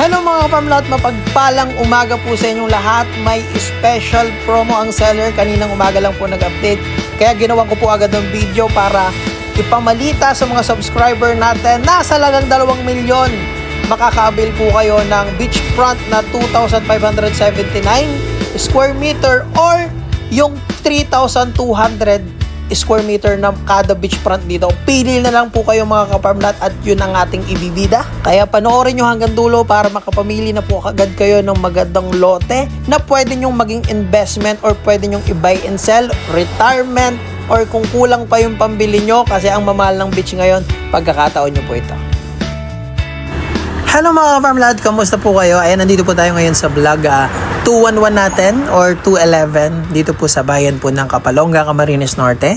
Hello mga kaparmlat, mapagpalang umaga po sa inyong lahat. May special promo ang seller. Kaninang umaga lang po nag-update. Kaya ginawan ko po agad ng video para ipamalita sa mga subscriber natin na sa lagang 2 milyon makakaabil po kayo ng beachfront na 2,579 square meter or yung 3,200 square meter ng kada beachfront dito. Pili na lang po kayo mga kaparmlat at yun ang ating ibibida. Kaya panoorin nyo hanggang dulo para makapamili na po agad kayo ng magandang lote na pwede nyong maging investment or pwede nyong i-buy and sell, retirement, or kung kulang pa yung pambili nyo kasi ang mamahal ng beach ngayon, pagkakataon nyo po ito. Hello mga kaparmlat, kamusta po kayo? Ayan, nandito po tayo ngayon sa vlog 211 natin or 211 dito po sa bayan po ng Kapalonga, Camarines Norte,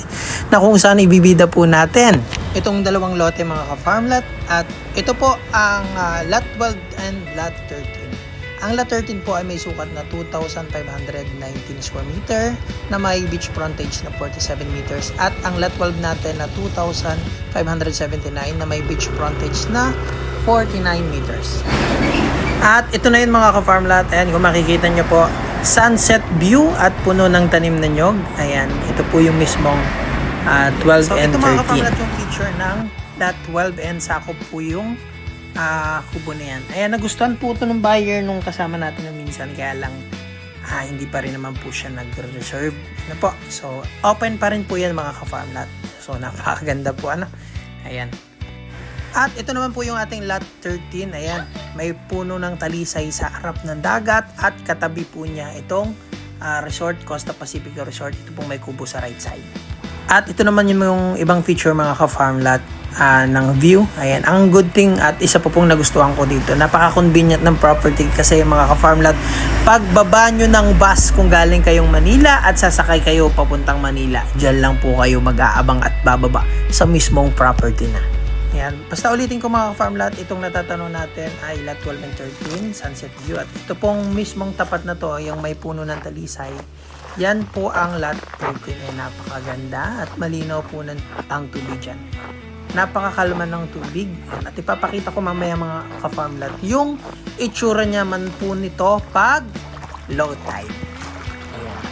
na kung saan ibibida po natin itong dalawang lote mga kafarmlat. At ito po ang lot 12 and lot 13. Ang lot 13 po ay may sukat na 2,519 square meter na may beach frontage na 47 meters at ang lot 12 natin na 2,579 na may beach frontage na 49 meters. At ito na yun mga ka-farmlat. Ayan, kung makikita nyo po, sunset view at puno ng tanim na nyog. Ayan, ito po yung mismong 12 and 13. So ito mga ka-farmlat yung feature ng lot 12 and sakop po yung kubo na yan. Ayan, nagustuhan po ito ng buyer nung kasama natin na minsan. Kaya lang, hindi pa rin naman po siya nag-reserve. Ano po? So, open pa rin po yan mga ka-farmlat. So, napakaganda po. Ayan. At ito naman po yung ating lot 13. Ayan, may puno ng talisay sa harap ng dagat at katabi po niya itong resort, Costa Pacifico Resort. Ito pong may kubo sa right side. At ito naman yung ibang feature mga ka-farmlat ng view. Ayan, ang good thing at isa po pong nagustuhan ko dito, napaka-convenient ng property kasi mga ka-farmlat, pagbaba nyo ng bus kung galing kayong Manila at sasakay kayo papuntang Manila, dyan lang po kayo mag-aabang at bababa sa mismong property na. Yan. Basta ulitin ko mga ka-farmlat, itong natatanong natin ay lot 12 and 13, sunset view. At ito pong mismong tapat na to, yung may puno ng talisay. Yan po ang lot 13. Napakaganda at malinaw po ang tubig dyan. Napakakalma ng tubig. At ipapakita ko mamaya mga ka-farmlat yung itsura niya man po nito pag low tide. Ayan.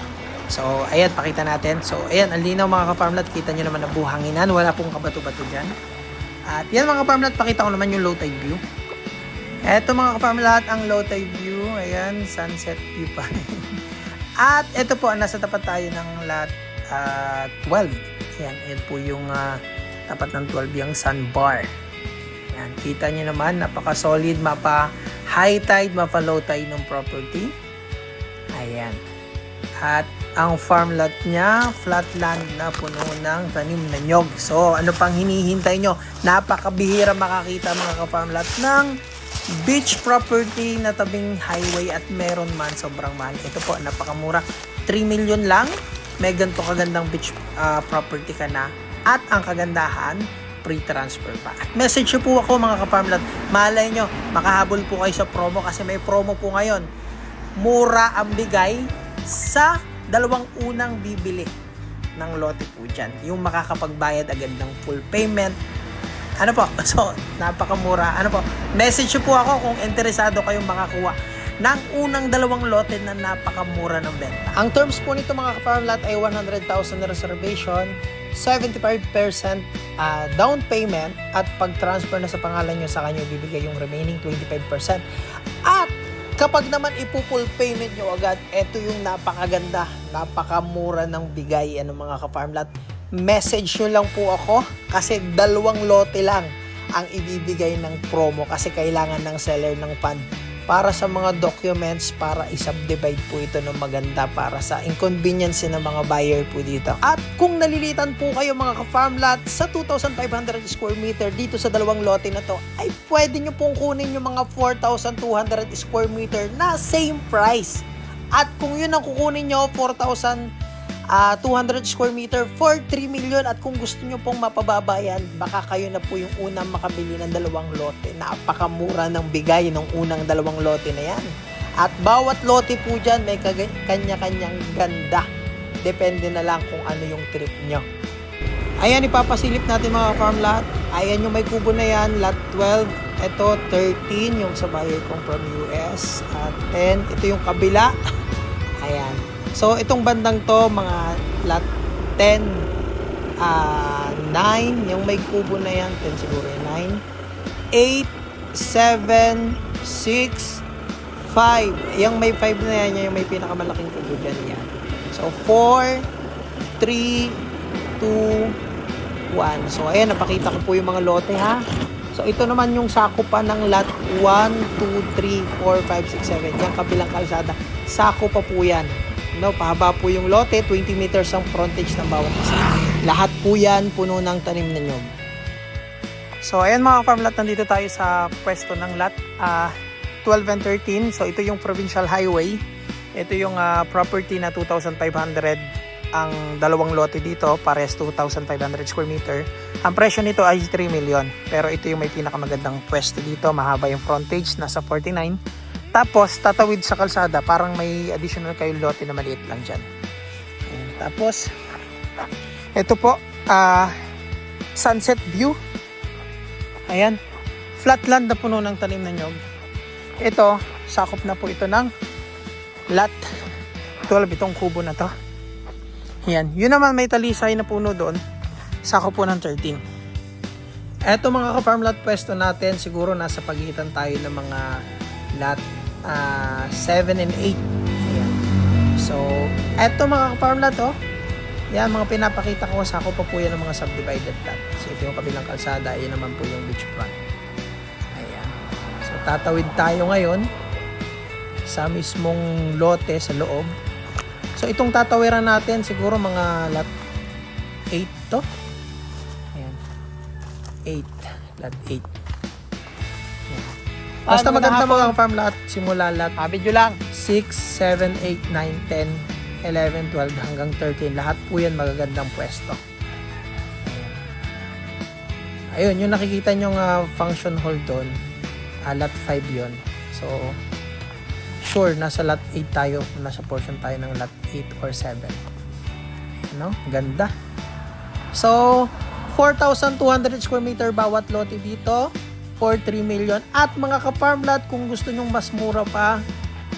So, ayan, pakita natin. So, ayan, ang linaw mga ka-farmlat. Kita nyo naman na buhanginan. Wala pong kabato-bato dyan. At yan mga ka-farmlat, pakita ko naman yung low tide view. Eto mga ka-farmlat, ang low tide view. Ayan, sunset view pa. At ito po, nasa tapat tayo ng lot 12. Ayan, yan po yung tapat ng 12, yung sandbar. Ayan, kita nyo naman, napaka-solid, mapa-high tide, mapa-low tide ng property. Ayan. At ang farm lot niya, flat land na puno ng tanim na nyog. So, ano pang hinihintay nyo? Napakabihira makakita mga ka-farm lot ng beach property na tabing highway at meron man sobrang mahal. Ito po, napakamura. 3 million lang. May ganito kagandang beach property ka na. At ang kagandahan, free transfer pa. At message nyo po ako mga ka-farm lot. Malay nyo, makahabol po kayo sa promo kasi may promo po ngayon. Mura ang bigay sa dalawang unang bibili ng lote po dyan. Yung makakapagbayad agad ng full payment. Ano po? So, napakamura. Ano po? Message po ako kung interesado kayong makakuha ng unang dalawang lote na napakamura ng benta. Ang terms po nito mga ka-farm lot ay 100,000 reservation, 75% down payment at pag-transfer na sa pangalan nyo sa kanyo, bibigay yung remaining 25%. At kapag naman ipo-full payment nyo agad, ito yung napakaganda, napakamura ng bigay mga ka-farmlat. Message nyo lang po ako kasi 2 lote lang ang ibibigay ng promo kasi kailangan ng seller ng fund para sa mga documents para i-subdivide po ito ng maganda para sa inconvenience ng mga buyer po dito. At kung nalilitan po kayo mga ka-farmlat sa 2,500 square meter dito sa 2 lote na to, ay pwede nyo pong kunin yung mga 4,200 square meter na same price. At kung yun ang kukunin nyo, 4,200 square meter for 3 million at kung gusto nyo pong mapababayan, baka kayo na po yung unang makabili ng 2 lote. Napakamura ng bigay ng unang 2 lote na yan. At bawat lote po dyan may kanya-kanyang ganda. Depende na lang kung ano yung trip nyo. Ayan, ipapasilip natin mga farm lot. Ayan yung may kubo na yan, lot 12. Ito 13 yung sa buyer kong from US. At 10, ito yung kabila. Ayan. So itong bandang to, mga lot 10, 9, yung may kubo na yan, 10 siguro yung 9, 8, 7, 6, 5. Yung may 5 na yan, yung may pinakamalaking kubo dyan yan. So 4, 3, 2, 1. So ayan, napakita ko po yung mga lote ha. So ito naman yung sakupan ng lot 1, 2, 3, 4, 5, 6, 7. Yung kabilang kalsada, sako pa po yan. No, pahaba po yung lote, 20 meters ang frontage ng bawat isa. Lahat po yan puno ng tanim na nyog. So ayan mga farm lot, nandito tayo sa pwesto ng lot 12 and 13. So ito yung provincial highway. Ito yung property na 2,500 ang dalawang lote dito, pares 2,500 square meter. Ang presyo nito ay 3 million. Pero ito yung may pinakamagandang pwesto dito, mahaba yung frontage, nasa 49. Tapos tatawid sa kalsada, parang may additional kayo lote na maliit lang dyan. Ayan. Tapos ito po, sunset view. Ayan, flatland na puno ng tanim na nyog. Ito, sakop na po ito ng lot 12, itong kubo na to. Ayan, yun naman may talisay na puno doon, sakop po ng 13. Eto mga ka-farm lot, pwesto natin, siguro nasa pagitan tayo ng mga lot 7 and 8. Ayan. So, eto mga ka-farm lot, oh. Yan, mga pinapakita ko, sakop pa po yan ng mga subdivided lot. So, ito yung kabilang kalsada, yun naman po yung beach front. Ayan. So, tatawid tayo ngayon sa mismong lote sa loob. So, itong tatawiran natin, siguro mga lot 8 to. Ayan. 8. Lot 8. Ayan. Basta maganda mga farm lot, simula lot Video lang. 6, 7, 8, 9, 10, 11, 12 hanggang 13. Lahat po yan magagandang pwesto. Ayun, yung nakikita nyong function hall doon, lot 5 yun. So, sure, nasa lot 8 tayo, nasa portion tayo ng lot 8 or 7. No? Ganda. So, 4,200 square meter bawat lote dito for 3 million. At mga ka-farm lot, kung gusto nyong mas mura pa,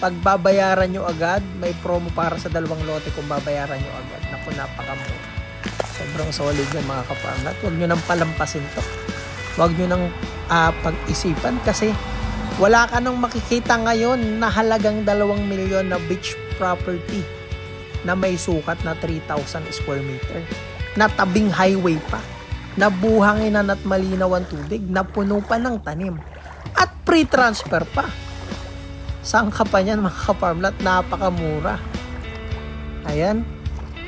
pagbabayaran nyo agad, may promo para sa dalawang lote kung babayaran nyo agad. Naku, napakamura. Sobrang solid yung mga ka-farm lot. Huwag nyo nang palampasin to. Huwag nyo nang pag-isipan kasi wala ka nang makikita ngayon na halagang 2 milyon na beach property na may sukat na 3,000 square meter. Na tabing highway pa. Na buhanginan at malinaw ang tubig. Na puno pa ng tanim. At pre-transfer pa. Saan ka pa niyan mga ka-farm lot? Napakamura. Ayan.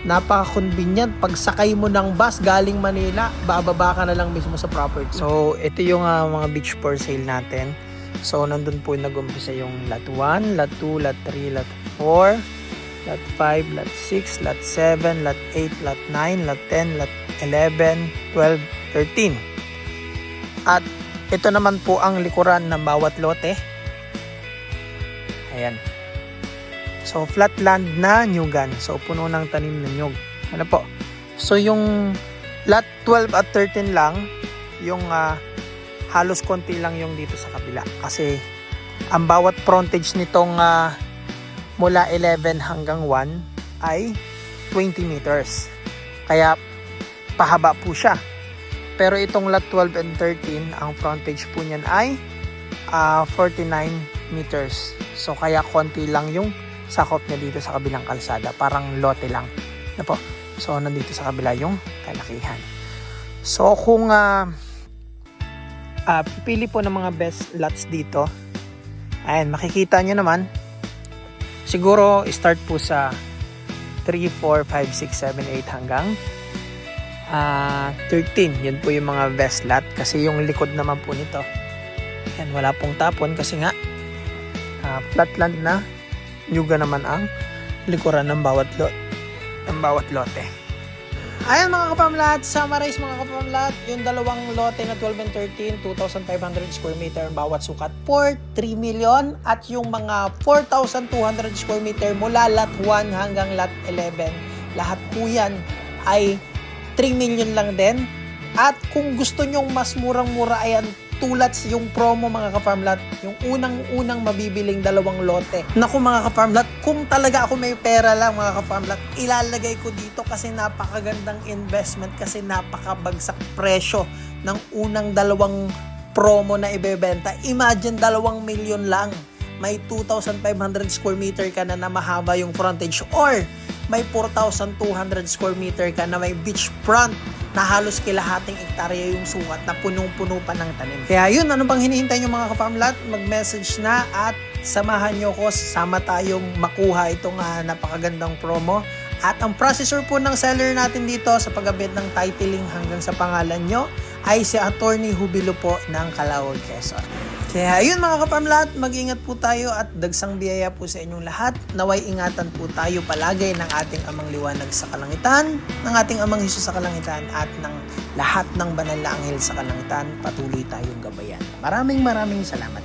Napaka-convenient. Pag sakay mo ng bus galing Manila, bababa ka na lang mismo sa property. So, ito yung mga beach for sale natin. So, nandun po nag-umpisa yung lot 1, lot 2, lot 3, lot 4, lot 5, lot 6, lot 7, lot 8, lot 9, lot 10, lot 11, 12, 13. At ito naman po ang likuran ng bawat lote. Ayan. So, flatland na nyugan. So, puno ng tanim na nyug. Ano po? So, yung lot 12 at 13 lang, yung halos konti lang yung dito sa kabila. Kasi, ang bawat frontage nitong mula 11 hanggang 1 ay 20 meters. Kaya, pahaba po siya. Pero itong lot 12 and 13, ang frontage po niyan ay 49 meters. So, kaya konti lang yung sakop niya dito sa kabilang kalsada. Parang lote lang. Ano po? So, nandito sa kabila yung kalakihan. So, kung pipili po ng mga best lots dito, ayan, makikita nyo naman, siguro, start po sa 3, 4, 5, 6, 7, 8 hanggang 13. Yun po yung mga best lot. Kasi yung likod naman po nito, ayan, wala pong tapon kasi nga, flatland na. Nyuga naman ang likuran ng bawat lote. Ayan mga kapamlat, summarize mga kapamlat, yung dalawang lote na 12 and 13, 2,500 square meter ang bawat sukat for 3 million. At yung mga 4,200 square meter mula lot 1 hanggang lot 11, lahat po yan ay 3 million lang din. At kung gusto nyong mas murang-mura, ayan, tulats yung promo mga ka-farmlat, yung unang mabibiling 2 lote. Naku mga ka-farmlat, kung talaga ako may pera lang mga ka-farmlat, ilalagay ko dito kasi napakagandang investment, kasi napakabagsak presyo ng unang 2 promo na ibebenta. Imagine 2 milyon lang. May 2,500 square meter ka na mahaba yung frontage, or may 4,200 square meter ka na may beachfront na halos kilahating ektarya yung sukat na punong-puno pa ng tanim. Kaya yun, ano bang hinihintay nyo mga ka-farmlat? Mag-message na at samahan nyo ko, sama tayong makuha itong napakagandang promo. At ang processor po ng seller natin dito sa pag-abit ng titling hanggang sa pangalan nyo ay si Attorney Jubilo po ng Calauag, Quezon. Kaya ayun mga ka-farmlat, mag-ingat po tayo at dagsang biyaya po sa inyong lahat. Naway ingatan po tayo palagi ng ating amang liwanag sa kalangitan, ng ating amang Hesus sa kalangitan, at ng lahat ng banal na anghel sa kalangitan. Patuloy tayong gabayan. Maraming salamat.